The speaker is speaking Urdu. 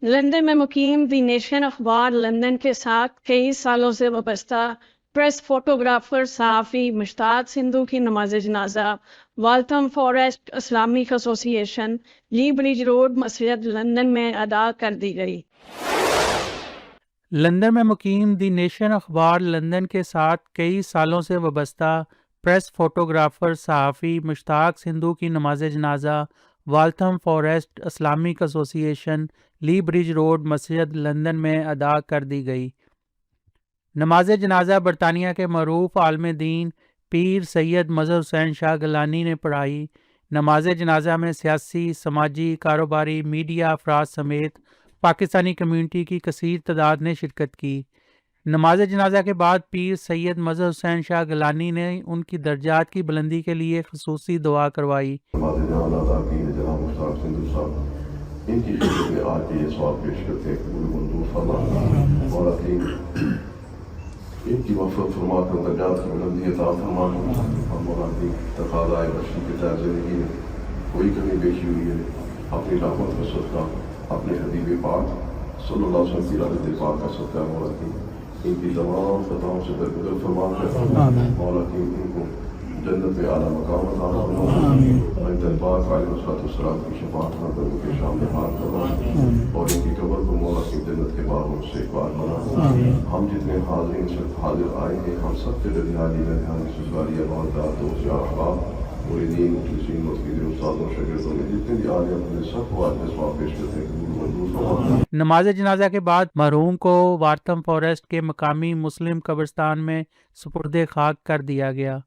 لندن میں مقیم دی نیشن اخبار لندن کے ساتھ کئی سالوں سے وابستہ پریس فوٹوگرافر صحافی مشتاق سندھو کی نماز جنازہ والتھم فارسٹ اسلامک ایسوسی ایشن لی برج روڈ مسجد لندن میں ادا کر دی گئی۔ لندن میں مقیم دی نیشن اخبار لندن کے ساتھ کئی سالوں سے وابستہ پریس فوٹوگرافر صحافی مشتاق سندھو کی نماز جنازہ والتھم فارسٹ اسلامک ایسوسی ایشن لی برج روڈ مسجد لندن میں ادا کر دی گئی۔ نماز جنازہ برطانیہ کے معروف عالم دین پیر سید مظہر حسین شاہ گیلانی نے پڑھائی۔ نماز جنازہ میں سیاسی، سماجی، کاروباری، میڈیا افراد سمیت پاکستانی کمیونٹی کی کثیر تعداد نے شرکت کی۔ نماز جنازہ کے بعد پیر سید مظہر حسین شاہ گیلانی نے ان کی درجات کی بلندی کے لیے خصوصی دعا کروائی۔ جناب مشتاق سندھو صاحب ان کی خدمت میں آج یہ سوال پیش کرتے ہیں قبول منظور فرما مولا کریم ان کی مغفرت فرما کر درجات کی بلندی عطا فرما اور مولا کی تقاضائے بشری کے تحت زندگی میں کوئی کمی بیشی ہوئی ہے اپنی رحمت کا صدقہ اپنے حبیب پاک صلی اللہ علیہ وسلم کی رحمت پاک کا صدقہ مولا کی ان کی تمام خطاؤں سے درگزر فرما کر مولا کی ان کو جنت میں اعلیٰ مقام عطا فرما انت پاک علیہ السلام کی شفاعت نہ کرو کے سامنے ہاتھ کروا اور ان کی قبر کو مولا کی جنت کے باغوں سے ایک بار بنا۔ ہم جتنے حاضرین سب حاضر آئے ہیں ہم سب کے درمیانی درمیانی سسرالیہ والدات دوست یا احباب مریدین مخلصین مسجدین استادوں شاگردوں میں جتنے بھی آئے ہیں سب کو آج میں سوال پیش کرتے ہیں قبول منظور فرما۔ نماز جنازہ کے بعد مرحوم کو والتھم فارسٹ کے مقامی مسلم قبرستان میں سپرد خاک کر دیا گیا۔